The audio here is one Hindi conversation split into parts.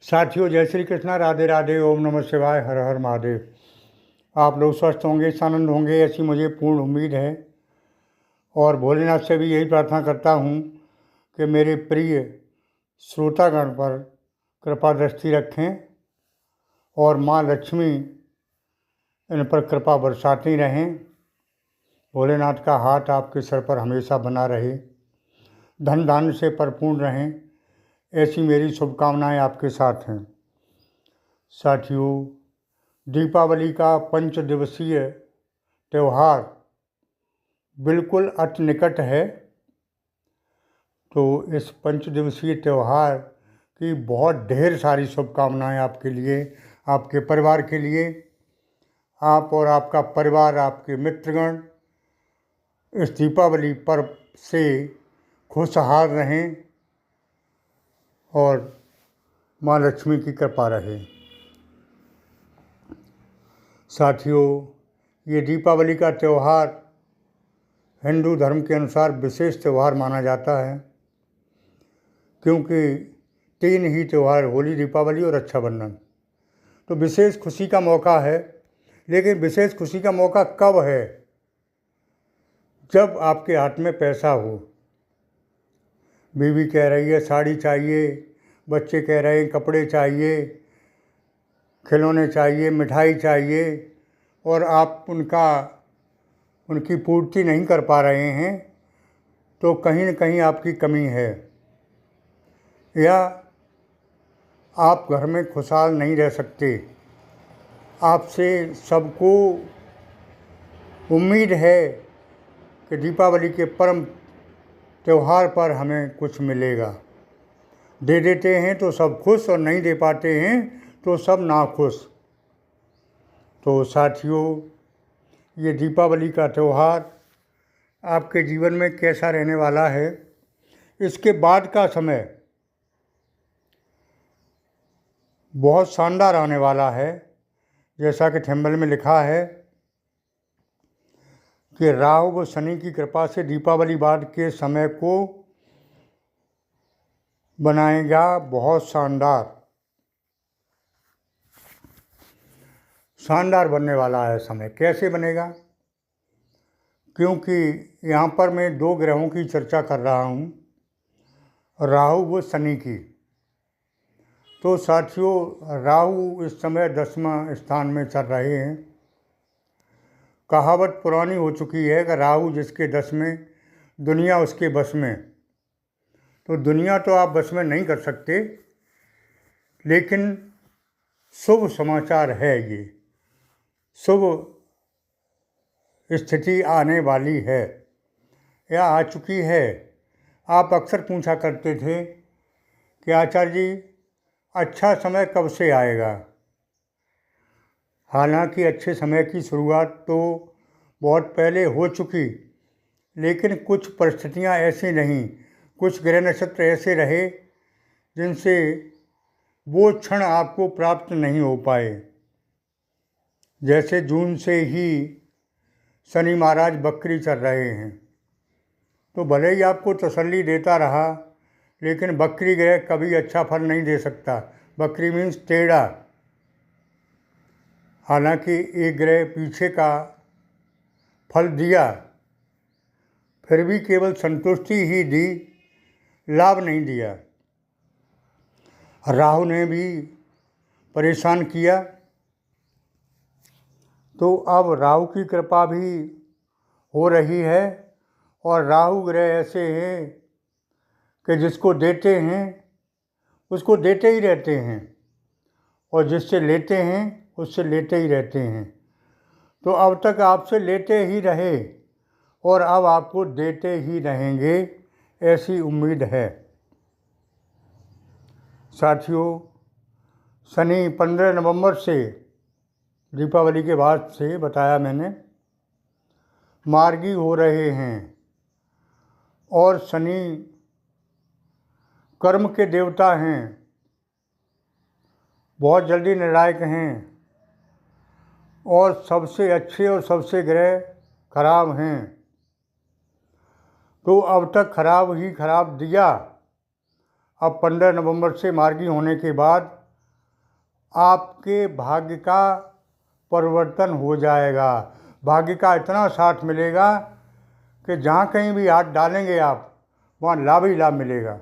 साथियों, जय श्री कृष्णा, राधे राधे, ओम नमः शिवाय, हर हर महादेव। आप लोग स्वस्थ होंगे, आनंद होंगे, ऐसी मुझे पूर्ण उम्मीद है। और भोलेनाथ से भी यही प्रार्थना करता हूँ कि मेरे प्रिय श्रोतागण पर कृपा दृष्टि रखें और माँ लक्ष्मी इन पर कृपा बरसाती रहें। भोलेनाथ का हाथ आपके सर पर हमेशा बना रहे, धन धान्य से परिपूर्ण रहें, ऐसी मेरी शुभकामनाएं आपके साथ हैं। साथियों, दीपावली का 5 दिवसीय त्यौहार बिल्कुल अति निकट है। तो इस 5 दिवसीय त्यौहार की बहुत ढेर सारी शुभकामनाएं आपके लिए, आपके परिवार के लिए। आप और आपका परिवार, आपके मित्रगण इस दीपावली पर्व से खुशहाल रहें और माँ लक्ष्मी की कृपा रहे। साथियों, ये दीपावली का त्यौहार हिंदू धर्म के अनुसार विशेष त्यौहार माना जाता है, क्योंकि 3 ही त्यौहार, होली, दीपावली और रक्षाबंधन, तो विशेष खुशी का मौका है। लेकिन विशेष खुशी का मौका कब है? जब आपके हाथ में पैसा हो। बीवी कह रही है साड़ी चाहिए, बच्चे कह रहे हैं कपड़े चाहिए, खिलौने चाहिए, मिठाई चाहिए, और आप उनकी पूर्ति नहीं कर पा रहे हैं, तो कहीं न कहीं आपकी कमी है, या आप घर में खुशहाल नहीं रह सकते। आपसे सबको उम्मीद है कि दीपावली के परम त्यौहार पर हमें कुछ मिलेगा। दे देते हैं तो सब खुश, और नहीं दे पाते हैं तो सब नाखुश। तो साथियों, ये दीपावली का त्यौहार आपके जीवन में कैसा रहने वाला है, इसके बाद का समय बहुत शानदार आने वाला है। जैसा कि थंबनेल में लिखा है कि राहु व शनि की कृपा से दीपावली बाद के समय को बनाएगा बहुत शानदार बनने वाला है समय। कैसे बनेगा? क्योंकि यहाँ पर मैं 2 ग्रहों की चर्चा कर रहा हूँ, राहु व शनि की। तो साथियों, राहु इस समय 10वां स्थान में चल रहे हैं। कहावत पुरानी हो चुकी है कि राहु जिसके 10 में, दुनिया उसके बस में। तो दुनिया तो आप बस में नहीं कर सकते, लेकिन शुभ समाचार है, ये शुभ स्थिति आने वाली है या आ चुकी है। आप अक्सर पूछा करते थे कि आचार्य जी, अच्छा समय कब से आएगा? हालांकि अच्छे समय की शुरुआत तो बहुत पहले हो चुकी, लेकिन कुछ परिस्थितियां ऐसी नहीं, कुछ ग्रह नक्षत्र ऐसे रहे जिनसे वो क्षण आपको प्राप्त नहीं हो पाए। जैसे जून से ही शनि महाराज बकरी चल रहे हैं, तो भले ही आपको तसल्ली देता रहा, लेकिन बकरी ग्रह कभी अच्छा फल नहीं दे सकता। बकरी मीन्स टेढ़ा। हालांकि एक ग्रह पीछे का फल दिया, फिर भी केवल संतुष्टि ही दी, लाभ नहीं दिया। राहु ने भी परेशान किया। तो अब राहु की कृपा भी हो रही है, और राहु ग्रह ऐसे हैं कि जिसको देते हैं उसको देते ही रहते हैं, और जिससे लेते हैं उससे लेते ही रहते हैं। तो अब तक आपसे लेते ही रहे और अब आपको देते ही रहेंगे, ऐसी उम्मीद है। साथियों, शनि 15 नवंबर से, दीपावली के बाद से बताया मैंने, मार्गी हो रहे हैं, और शनि कर्म के देवता हैं, बहुत जल्दी निर्णायक हैं, और सबसे अच्छे और सबसे ग्रह खराब हैं। तो अब तक खराब ही खराब दिया। अब 15 नवंबर से मार्गी होने के बाद आपके भाग्य का परिवर्तन हो जाएगा। भाग्य का इतना साथ मिलेगा कि जहाँ कहीं भी हाथ डालेंगे आप, वहाँ लाभ ही लाभ मिलेगा।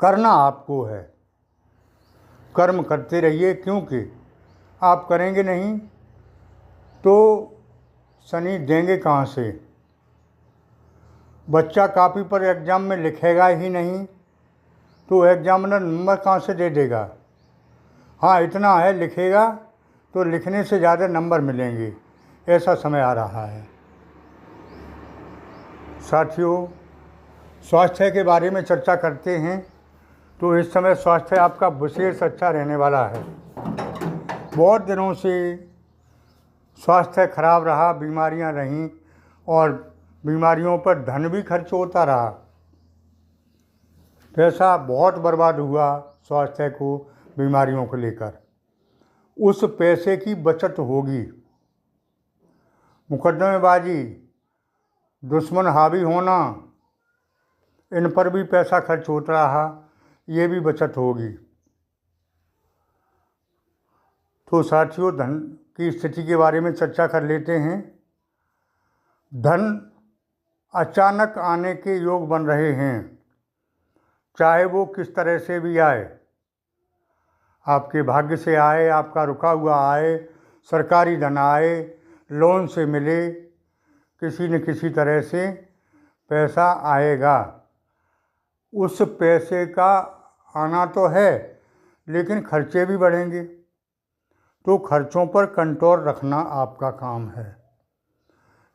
करना आपको है, कर्म करते रहिए, क्योंकि आप करेंगे नहीं तो शनि देंगे कहाँ से। बच्चा कापी पर एग्ज़ाम में लिखेगा ही नहीं तो एग्जामिनर नंबर कहाँ से दे देगा। हाँ, इतना है, लिखेगा तो लिखने से ज़्यादा नंबर मिलेंगे। ऐसा समय आ रहा है। साथियों, स्वास्थ्य के बारे में चर्चा करते हैं तो इस समय स्वास्थ्य आपका विशेष अच्छा रहने वाला है। बहुत दिनों से स्वास्थ्य खराब रहा, बीमारियां रहीं और बीमारियों पर धन भी खर्च होता रहा। पैसा बहुत बर्बाद हुआ स्वास्थ्य को बीमारियों को लेकर। उस पैसे की बचत होगी। मुकदमेबाजी, दुश्मन हावी होना, इन पर भी पैसा खर्च होता रहा, ये भी बचत होगी। तो साथियों, धन की स्थिति के बारे में चर्चा कर लेते हैं। धन अचानक आने के योग बन रहे हैं, चाहे वो किस तरह से भी आए। आपके भाग्य से आए, आपका रुका हुआ आए, सरकारी धन आए, लोन से मिले, किसी न किसी तरह से पैसा आएगा। उस पैसे का आना तो है, लेकिन खर्चे भी बढ़ेंगे। तो खर्चों पर कंट्रोल रखना आपका काम है।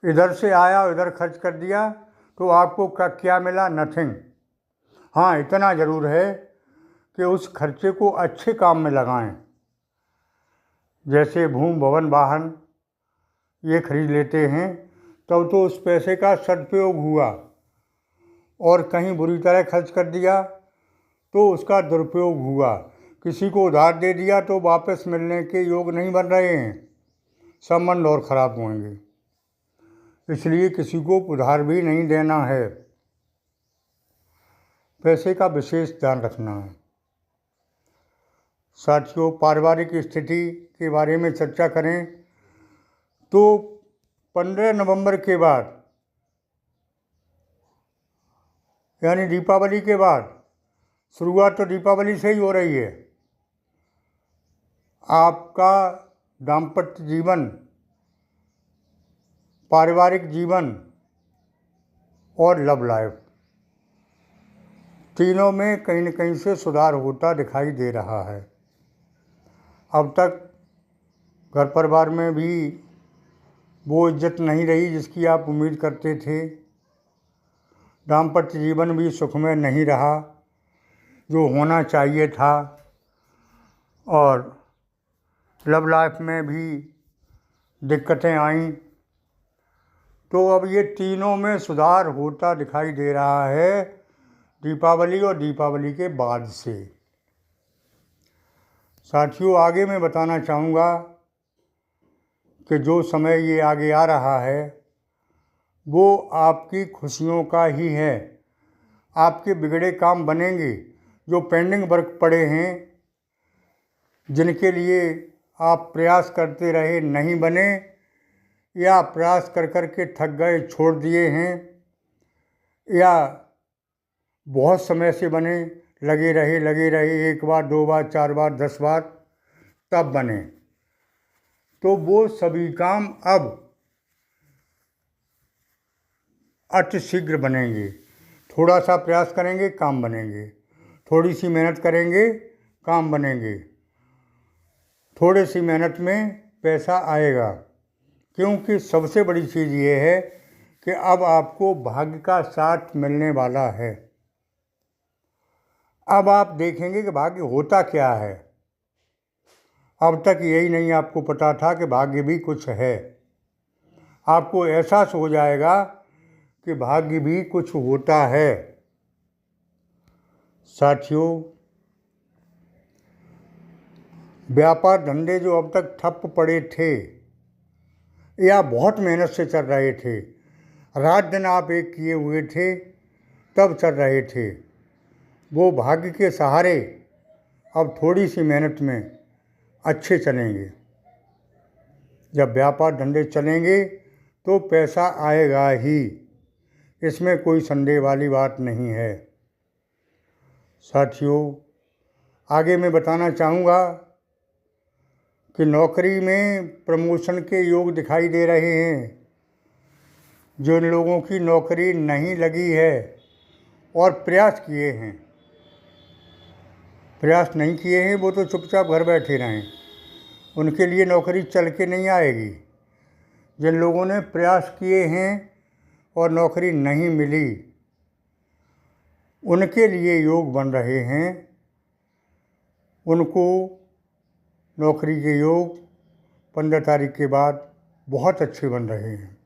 इधर से आया इधर खर्च कर दिया तो आपको क्या मिला? नथिंग। हाँ, इतना ज़रूर है कि उस खर्चे को अच्छे काम में लगाएं। जैसे भूमि, भवन, वाहन ये खरीद लेते हैं, तब तो उस पैसे का सदुपयोग हुआ, और कहीं बुरी तरह खर्च कर दिया तो उसका दुरुपयोग हुआ। किसी को उधार दे दिया तो वापस मिलने के योग नहीं बन रहे हैं, संबंध और ख़राब होंगे। इसलिए किसी को उधार भी नहीं देना है। पैसे का विशेष ध्यान रखना है। साथियों, पारिवारिक स्थिति के बारे में चर्चा करें तो 15 नवंबर के बाद, यानी दीपावली के बाद, शुरुआत तो दीपावली से ही हो रही है, आपका दाम्पत्य जीवन, पारिवारिक जीवन और लव लाइफ, तीनों में कहीं न कहीं से सुधार होता दिखाई दे रहा है। अब तक घर परिवार में भी वो इज्जत नहीं रही जिसकी आप उम्मीद करते थे। दाम्पत्य जीवन भी सुखमय नहीं रहा जो होना चाहिए था, और लव लाइफ में भी दिक्कतें आईं। तो अब ये तीनों में सुधार होता दिखाई दे रहा है दीपावली और दीपावली के बाद से। साथियों, आगे मैं बताना चाहूँगा कि जो समय ये आगे आ रहा है वो आपकी खुशियों का ही है। आपके बिगड़े काम बनेंगे, जो पेंडिंग वर्क पड़े हैं, जिनके लिए आप प्रयास करते रहे नहीं बने, या प्रयास कर कर के थक गए छोड़ दिए हैं, या बहुत समय से बने, लगे रहे 1 बार 2 बार 4 बार 10 बार, तब बने, तो वो सभी काम अब अति शीघ्र बनेंगे। थोड़ा सा प्रयास करेंगे, काम बनेंगे। थोड़ी सी मेहनत करेंगे, काम बनेंगे। थोड़ी सी मेहनत में पैसा आएगा, क्योंकि सबसे बड़ी चीज़ ये है कि अब आपको भाग्य का साथ मिलने वाला है। अब आप देखेंगे कि भाग्य होता क्या है। अब तक यही नहीं आपको पता था कि भाग्य भी कुछ है। आपको एहसास हो जाएगा कि भाग्य भी कुछ होता है। साथियों, व्यापार धंधे जो अब तक ठप पड़े थे या बहुत मेहनत से चल रहे थे, रात दिन आप एक किए हुए थे, तब चल रहे थे, वो भाग्य के सहारे अब थोड़ी सी मेहनत में अच्छे चलेंगे। जब व्यापार धंधे चलेंगे तो पैसा आएगा ही, इसमें कोई संदेह वाली बात नहीं है। साथियों, आगे मैं बताना चाहूँगा कि नौकरी में प्रमोशन के योग दिखाई दे रहे हैं। जिन लोगों की नौकरी नहीं लगी है और प्रयास किए हैं, प्रयास नहीं किए हैं, वो तो चुपचाप घर बैठे रहें, उनके लिए नौकरी चल के नहीं आएगी। जिन लोगों ने प्रयास किए हैं और नौकरी नहीं मिली, उनके लिए योग बन रहे हैं। उनको नौकरी के योग 15 तारीख के बाद बहुत अच्छे बन रहे हैं,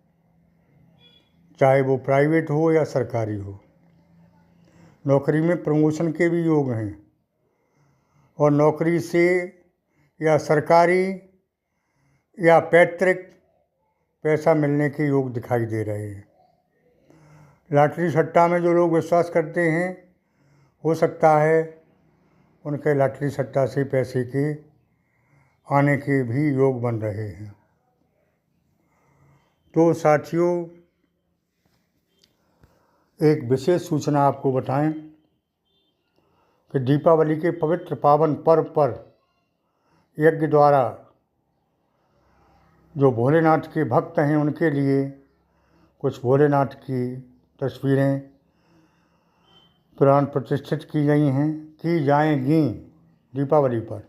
चाहे वो प्राइवेट हो या सरकारी हो। नौकरी में प्रमोशन के भी योग हैं और नौकरी से या सरकारी या पैतृक पैसा मिलने के योग दिखाई दे रहे हैं। लॉटरी सट्टा में जो लोग विश्वास करते हैं, हो सकता है उनके लॉटरी सट्टा से पैसे के आने के भी योग बन रहे हैं। तो साथियों, एक विशेष सूचना आपको बताएं कि दीपावली के पवित्र पावन पर्व पर यज्ञ द्वारा जो भोलेनाथ के भक्त हैं, उनके लिए कुछ भोलेनाथ की तस्वीरें प्राण प्रतिष्ठित की गई हैं, की जाएंगी दीपावली पर।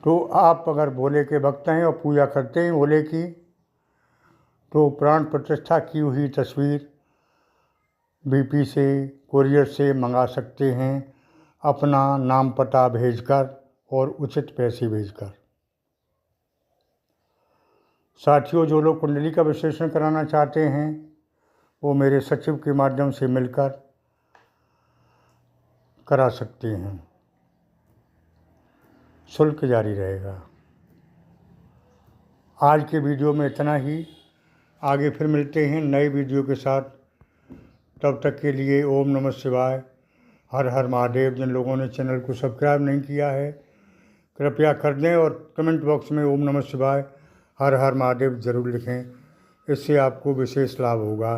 तो आप अगर भोले के भक्त हैं और पूजा करते हैं भोले की, तो प्राण प्रतिष्ठा की हुई तस्वीर बीपी से, कुरियर से मंगा सकते हैं, अपना नाम पता भेजकर और उचित पैसे भेजकर। साथियों, जो लोग कुंडली का विश्लेषण कराना चाहते हैं, वो मेरे सचिव के माध्यम से मिलकर करा सकते हैं, शुल्क जारी रहेगा। आज के वीडियो में इतना ही। आगे फिर मिलते हैं नए वीडियो के साथ। तब तक के लिए ओम नमः शिवाय, हर हर महादेव। जिन लोगों ने चैनल को सब्सक्राइब नहीं किया है, कृपया कर दें और कमेंट बॉक्स में ओम नमः शिवाय, हर हर महादेव ज़रूर लिखें। इससे आपको विशेष लाभ होगा।